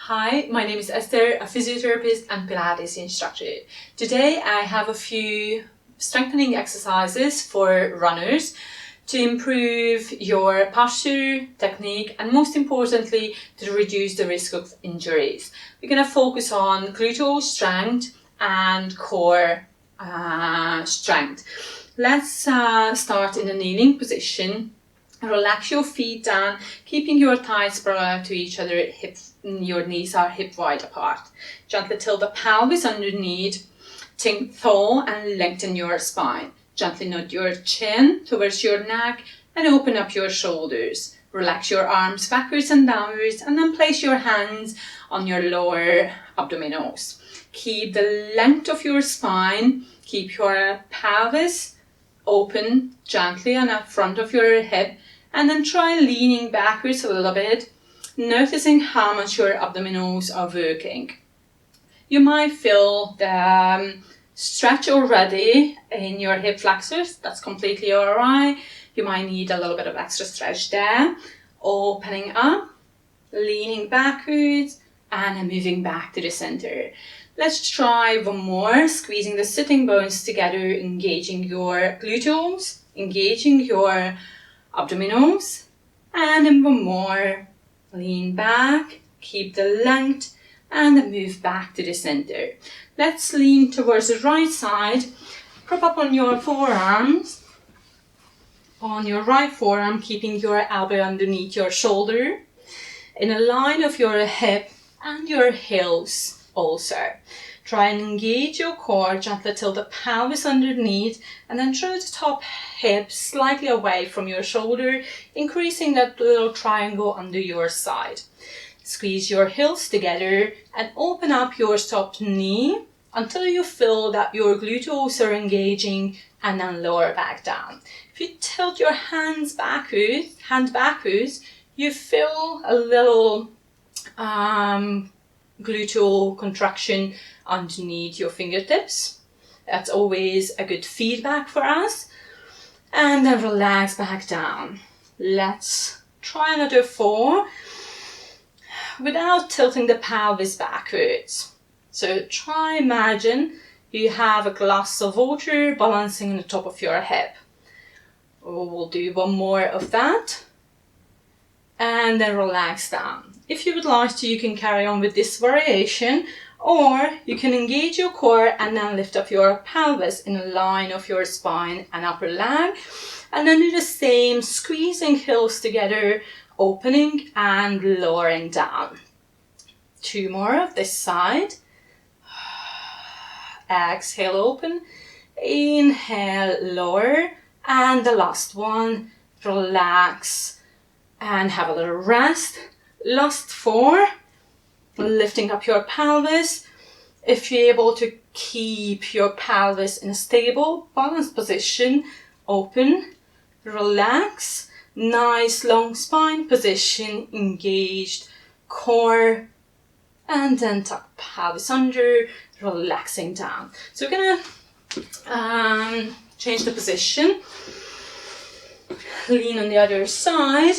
Hi, my name is Esther, a physiotherapist and Pilates instructor. Today I have a few strengthening exercises for runners to improve your posture, technique, and most importantly, to reduce the risk of injuries. We're going to focus on gluteal strength and core strength. Let's start in a kneeling position. Relax your feet down, keeping your thighs parallel to each other, your knees are hip wide apart. Gently tilt the pelvis underneath, think tall and lengthen your spine. Gently nod your chin towards your neck and open up your shoulders. Relax your arms backwards and downwards and then place your hands on your lower abdominals. Keep the length of your spine, keep your pelvis open gently and up front of your hip, and then try leaning backwards a little bit, noticing how much your abdominals are working. You might feel the stretch already in your hip flexors. That's completely alright. You might need a little bit of extra stretch there. Opening up, leaning backwards, and then moving back to the center. Let's try one more, squeezing the sitting bones together, engaging your gluteals, engaging your abdominals, and then one more. Lean back, keep the length, and then move back to the center. Let's lean towards the right side. Prop up on your forearms. On your right forearm, keeping your elbow underneath your shoulder, in a line of your hip and your heels also. Try and engage your core, gently tilt the pelvis underneath, and then draw the top hip slightly away from your shoulder, increasing that little triangle under your side. Squeeze your heels together and open up your top knee until you feel that your gluteals are engaging, and then lower back down. If you tilt your hand backwards, you feel a little gluteal contraction underneath your fingertips. That's always a good feedback for us. And then relax back down. Let's try another 4 without tilting the pelvis backwards. So try imagine you have a glass of water balancing on the top of your hip. We'll do one more of that. And then relax down. If you would like to, you can carry on with this variation, or you can engage your core and then lift up your pelvis in a line of your spine and upper leg, and then do the same, squeezing heels together, opening and lowering down. 2 more of this side. Exhale, open, inhale, lower, and the last one, relax and have a little rest. Last 4, lifting up your pelvis. If you're able to keep your pelvis in a stable, balanced position, open, relax, nice long spine position, engaged core, and then tuck pelvis under, relaxing down. So we're gonna change the position, lean on the other side.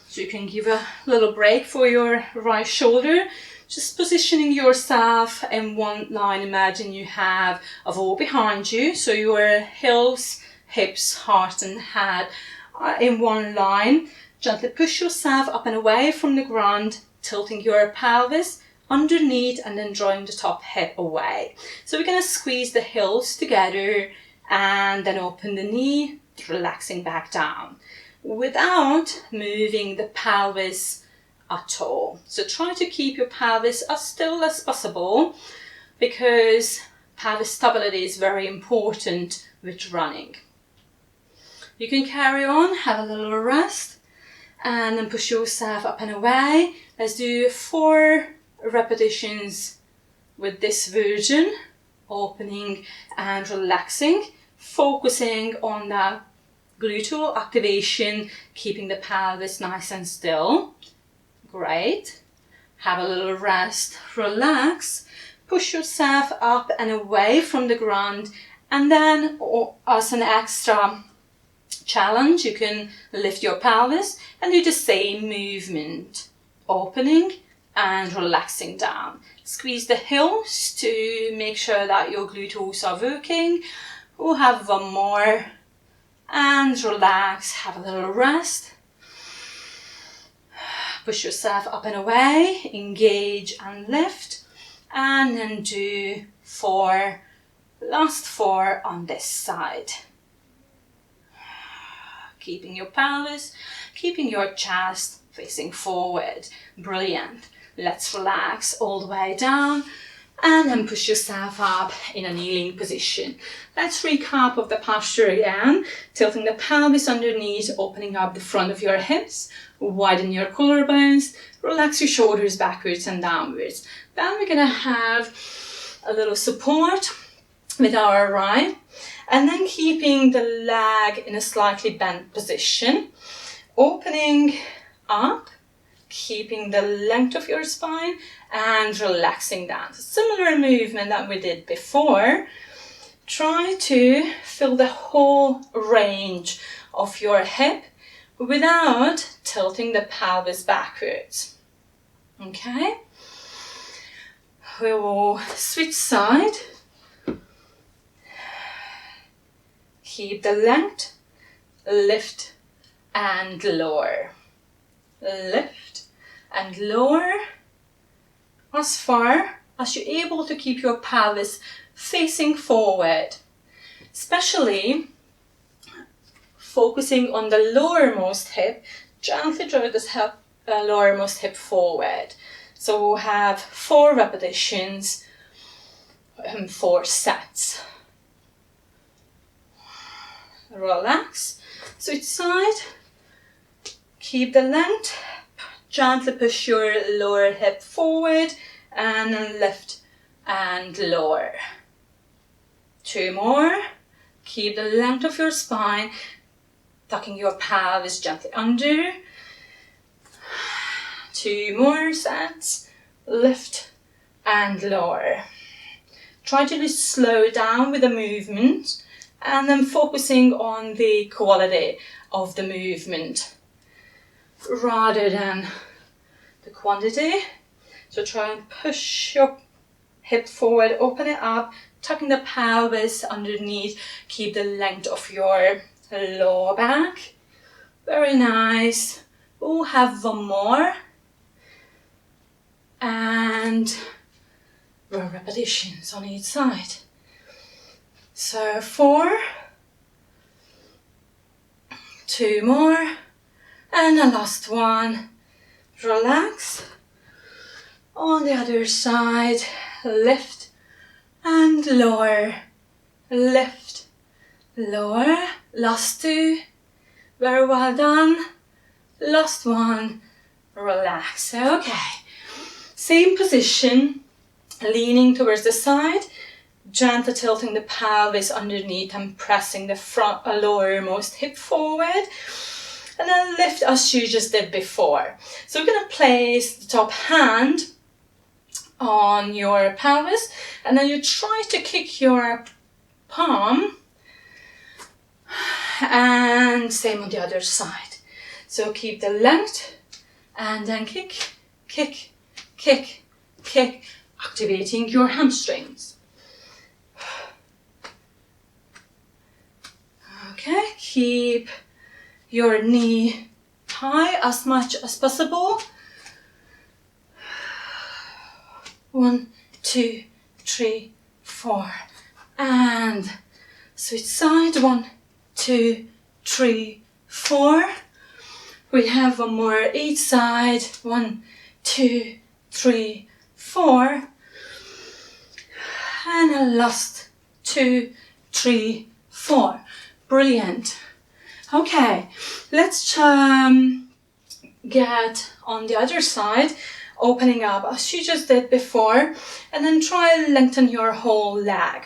So you can give a little break for your right shoulder, just positioning yourself in one line. Imagine you have a wall behind you, so your heels, hips, heart and head are in one line. Gently push yourself up and away from the ground, tilting your pelvis underneath and then drawing the top hip away. So we're going to squeeze the heels together and then open the knee, relaxing back down, without moving the pelvis at all. So try to keep your pelvis as still as possible, because pelvis stability is very important with running. You can carry on, have a little rest, and then push yourself up and away. Let's do 4 repetitions with this version, opening and relaxing, focusing on that gluteal activation, keeping the pelvis nice and still. Great. Have a little rest, relax, push yourself up and away from the ground, and then as an extra challenge, you can lift your pelvis and do the same movement, opening and relaxing down. Squeeze the heels to make sure that your glutes are working. We'll have one more and relax, have a little rest. Push yourself up and away, engage and lift, and then do 4, last 4 on this side. Keeping your pelvis, keeping your chest facing forward. Brilliant. Let's relax all the way down and then push yourself up in a kneeling position. Let's recap of the posture again. Tilting the pelvis underneath, opening up the front of your hips, widen your collarbones, relax your shoulders backwards and downwards. Then we're gonna have a little support with our right, and then keeping the leg in a slightly bent position, opening up, keeping the length of your spine and relaxing down. Similar movement that we did before. Try to fill the whole range of your hip without tilting the pelvis backwards. Okay? We will switch side. Keep the length, lift and lower. Lift and lower as far as you're able to keep your pelvis facing forward, especially focusing on the lowermost hip. Gently draw this lowermost hip forward. So we'll have 4 repetitions and 4 sets. Relax, switch side, keep the length, gently push your lower hip forward and then lift and lower. 2 more, keep the length of your spine, tucking your pelvis gently under. 2 more sets, lift and lower. Try to just slow down with the movement and then focusing on the quality of the movement rather than the quantity. So try and push your hip forward, open it up, tucking the pelvis underneath, keep the length of your lower back. Very nice. We'll have one more and repetitions on each side. So 4, 2 more, and the last one. Relax. On the other side, lift and lower, lift, lower. Last 2, very well done. Last one, relax. Okay, same position, leaning towards the side, gently tilting the pelvis underneath and pressing the front lowermost hip forward, and then lift as you just did before. So we're going to place the top hand on your pelvis, and then you try to kick your palm, and same on the other side. So keep the length and then kick, kick, kick, kick, activating your hamstrings. Okay, keep your knee high as much as possible. 1, 2, 3, 4, and switch side. 1, 2, 3, 4. We have one more each side. 1, 2, 3, 4, and a last 2, 3, 4. Brilliant. Okay, let's get on the other side, opening up as you just did before, and then try and lengthen your whole leg.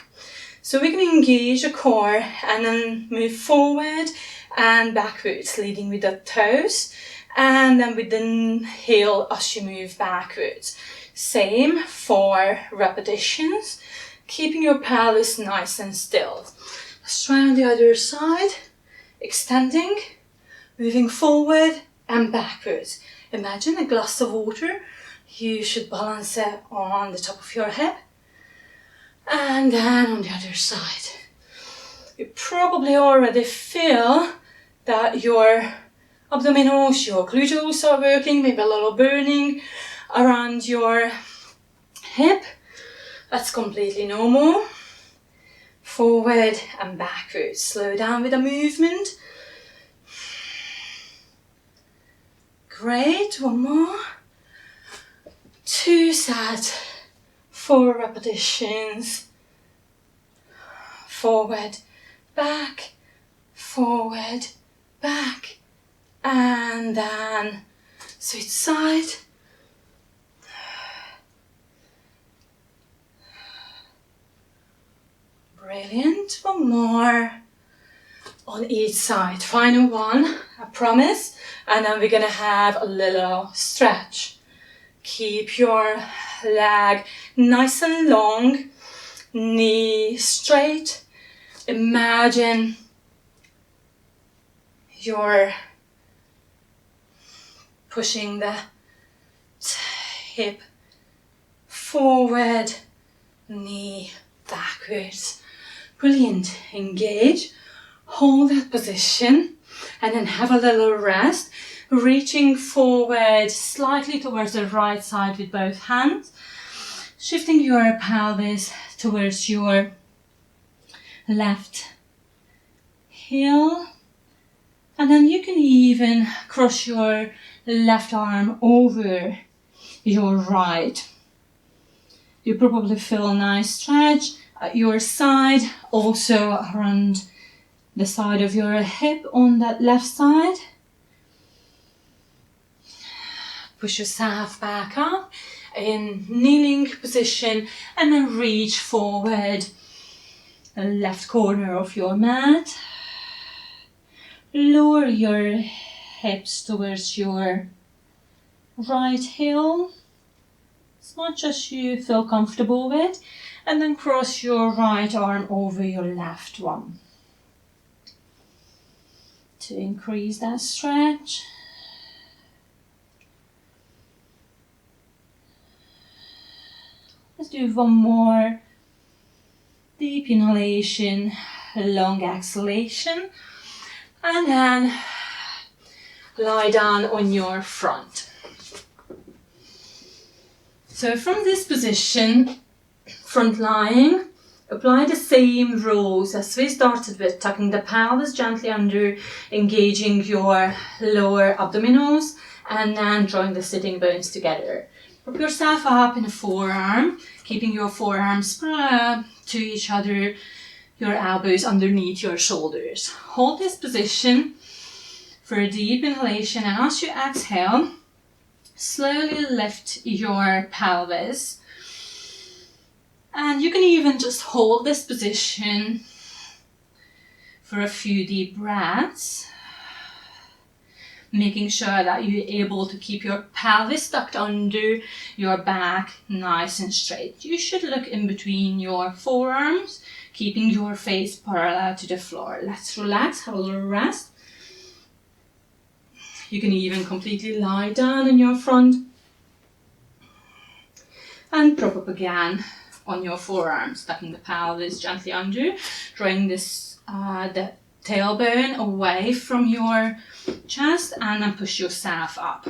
So we can engage the core and then move forward and backwards, leading with the toes, and then with the heel as you move backwards. Same 4 repetitions, keeping your pelvis nice and still. Let's try on the other side, extending, moving forward and backwards. Imagine a glass of water. you should balance it on the top of your hip. And then on the other side. You probably already feel that your abdominals, your glutes are working, maybe a little burning around your hip. That's completely normal. Forward and backwards. Slow down with the movement. Great, one more. 2 sets, 4 repetitions. Forward, back, forward, back, and then switch side. Brilliant, one more on each side. Final one, I promise, and then we're gonna have a little stretch. Keep your leg nice and long, knee straight. Imagine you're pushing the hip forward, knee backwards. Brilliant. Engage, hold that position, and then have a little rest, reaching forward slightly towards the right side with both hands, shifting your pelvis towards your left heel, and then you can even cross your left arm over your right. You probably feel a nice stretch at your side, also around the side of your hip on that left side. Push yourself back up in kneeling position and then reach forward the left corner of your mat. Lower your hips towards your right heel as much as you feel comfortable with, and then cross your right arm over your left one to increase that stretch. Let's do one more. Deep inhalation, long exhalation, and then lie down on your front. So from this position, front lying, apply the same rules as we started with, tucking the pelvis gently under, engaging your lower abdominals, and then drawing the sitting bones together. Prop yourself up in a forearm, keeping your forearms to each other, your elbows underneath your shoulders. Hold this position for a deep inhalation, and as you exhale, slowly lift your pelvis. And you can even just hold this position for a few deep breaths, making sure that you're able to keep your pelvis tucked under your back nice and straight. You should look in between your forearms, keeping your face parallel to the floor. Let's relax, have a little rest. You can even completely lie down in your front and prop up again on your forearms, tucking the pelvis gently under, drawing this the tailbone away from your chest, and then push yourself up.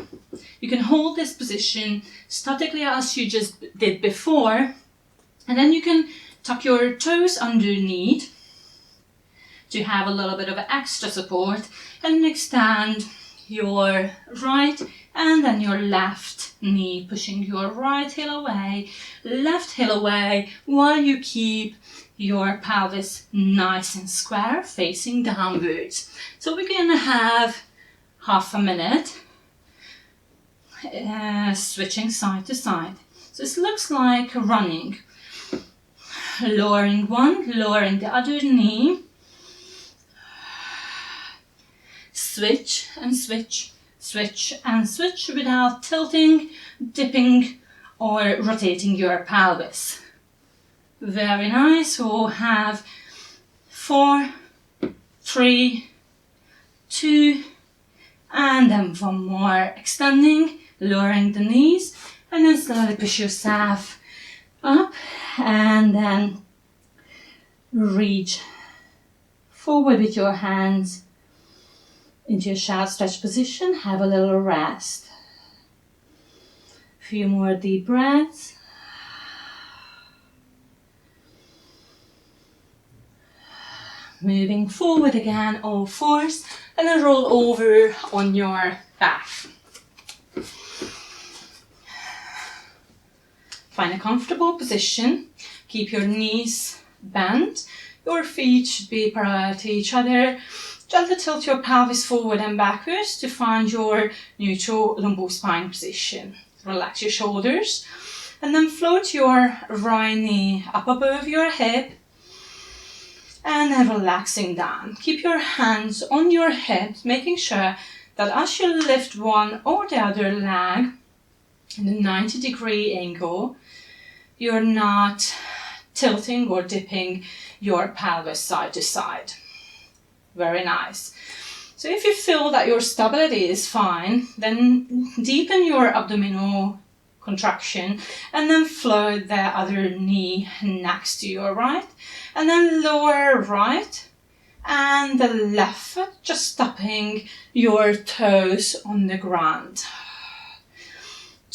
You can hold this position statically as you just did before, and then you can tuck your toes underneath to have a little bit of extra support, and extend your right and then your left knee, pushing your right heel away, left heel away, while you keep your pelvis nice and square, facing downwards. So we're going to have half a minute switching side to side. So this looks like running. Lowering one, lowering the other knee. Switch and switch, switch and switch without tilting, dipping or rotating your pelvis. Very nice. We'll have 4, 3, 2, and then one more. Extending, lowering the knees, and then Slowly push yourself up and then reach forward with your hands into your shout stretch position. Have a little rest. A few more deep breaths. Moving forward again, all fours, and then roll over on your back. Find a comfortable position. Keep your knees bent. Your feet should be parallel to each other. Gently tilt your pelvis forward and backwards to find your neutral lumbospine position. Relax your shoulders and then float your right knee up above your hip and then relaxing down. Keep your hands on your hips, making sure that as you lift one or the other leg in a 90-degree angle, you're not tilting or dipping your pelvis side to side. Very nice. So if you feel that your stability is fine, then deepen your abdominal contraction and then float the other knee next to your right, and then lower right and the left foot, just stopping your toes on the ground.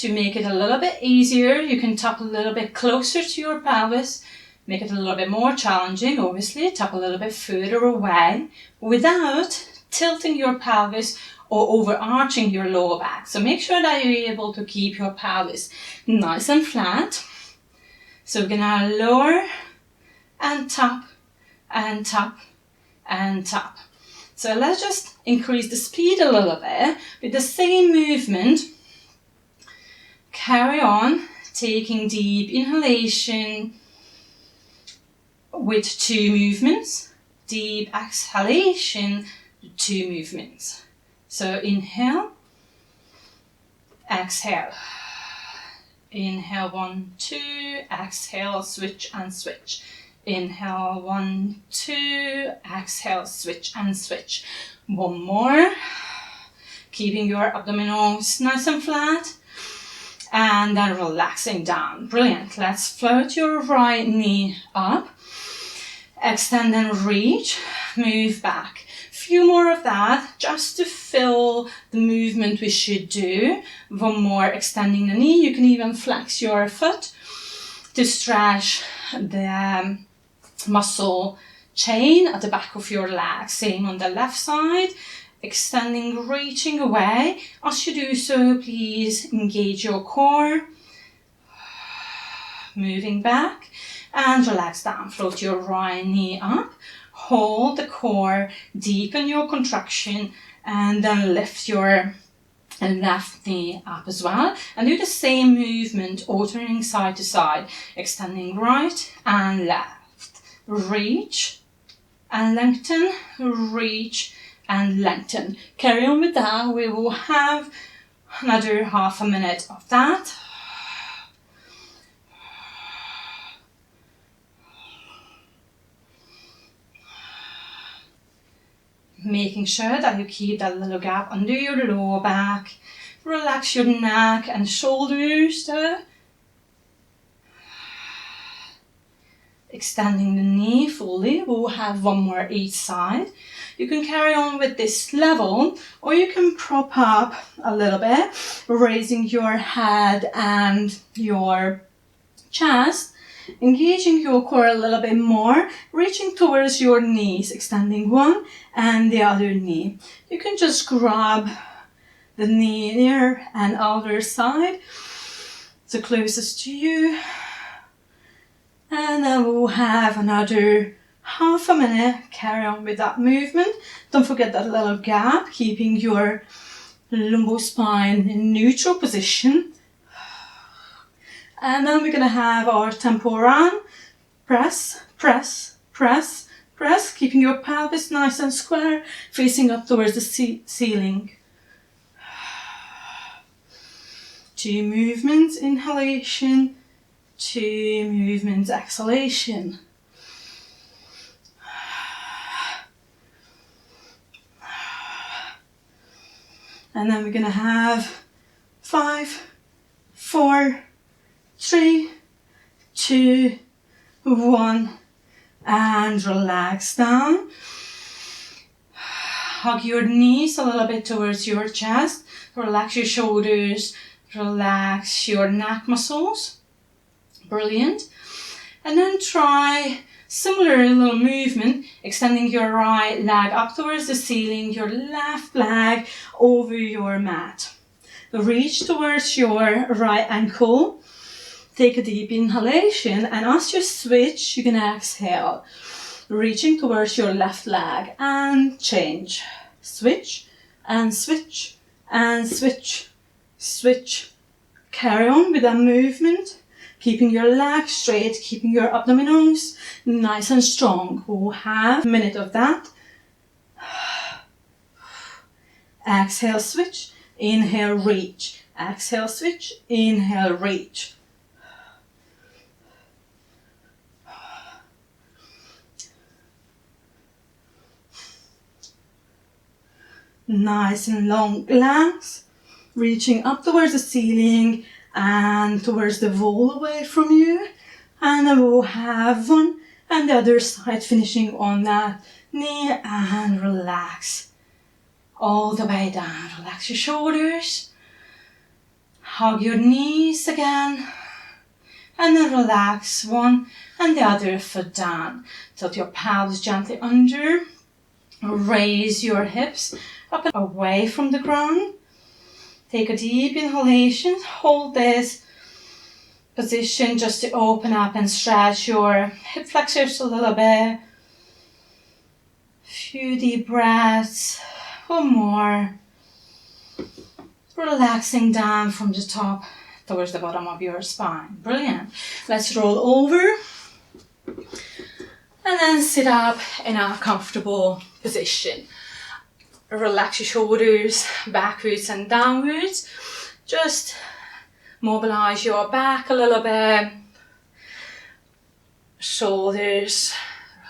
To make it a little bit easier, you can tap a little bit closer to your pelvis. Make it a little bit more challenging, obviously, tap a little bit further away without tilting your pelvis or overarching your lower back. So make sure that you're able to keep your pelvis nice and flat. So we're gonna lower and tap and tap and tap. So let's just increase the speed a little bit with the same movement. Carry on, taking deep inhalation with 2 movements, deep exhalation, 2 movements. So inhale, exhale. Inhale, 1, 2, exhale, switch and switch. Inhale, 1, 2, exhale, switch and switch. One more, keeping your abdominals nice and flat. And then relaxing down. Brilliant. Let's float your right knee up. Extend and reach. Move back. Few more of that just to fill the movement we should do. One more, extending the knee. You can even flex your foot to stretch the muscle chain at the back of your leg. Same on the left side. Extending, reaching away. As you do so, please engage your core. Moving back and relax down. Float your right knee up. Hold the core, deepen your contraction, and then lift your left knee up as well. And do the same movement, alternating side to side. Extending right and left. Reach and lengthen, reach and lengthen. Carry on with that. We will have another half a minute of that. Making sure that you keep that little gap under your lower back. Relax your neck and shoulders there. Extending the knee fully. We'll have one more each side. You can carry on with this level, or you can prop up a little bit, raising your head and your chest, engaging your core a little bit more, reaching towards your knees, extending one and the other knee. You can just grab the knee near and outer side, the closest to you. And then we'll have another half a minute. Carry on with that movement. Don't forget that little gap, keeping your lumbospine in neutral position. And then we're going to have our tempo run. Press, press, press, press, keeping your pelvis nice and square, facing up towards the ceiling. 2 movements, inhalation, 2 movements, exhalation. And then we're going to have 5, 4, 3, 2, 1, and relax down. Hug your knees a little bit towards your chest. Relax your shoulders, relax your neck muscles. Brilliant. And then try similar little movement, extending your right leg up towards the ceiling, your left leg over your mat. Reach towards your right ankle. Take a deep inhalation, and as you switch, you can exhale, reaching towards your left leg, and change. Switch and switch and switch. Switch. Carry on with that movement, keeping your legs straight, keeping your abdominals nice and strong. We'll have a minute of that. Exhale, switch. Inhale, reach. Exhale, switch. Inhale, reach. Nice and long legs, reaching up towards the ceiling and towards the wall away from you. And then we'll have one and the other side, finishing on that knee, and relax all the way down. Relax your shoulders, hug your knees again, and then relax one and the other foot down. Tilt your pelvis gently under, raise your hips up and away from the ground. Take a deep inhalation, hold this position just to open up and stretch your hip flexors a little bit. Few deep breaths, one more. Relaxing down from the top towards the bottom of your spine. Brilliant. Let's roll over and then sit up in a comfortable position. Relax your shoulders backwards and downwards. Just mobilize your back a little bit. Shoulders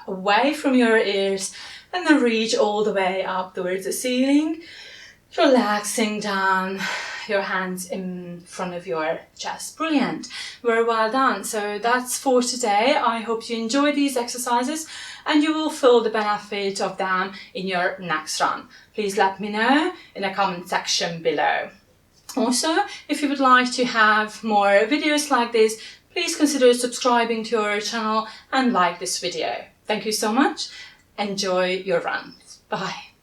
away from your ears, and then reach all the way up towards the ceiling. Relaxing down, your hands in front of your chest. Brilliant. Very well done. So that's for today. I hope you enjoy these exercises and you will feel the benefit of them in your next run. Please let me know in the comment section below. Also, if you would like to have more videos like this, please consider subscribing to our channel and like this video. Thank you so much. Enjoy your runs. Bye.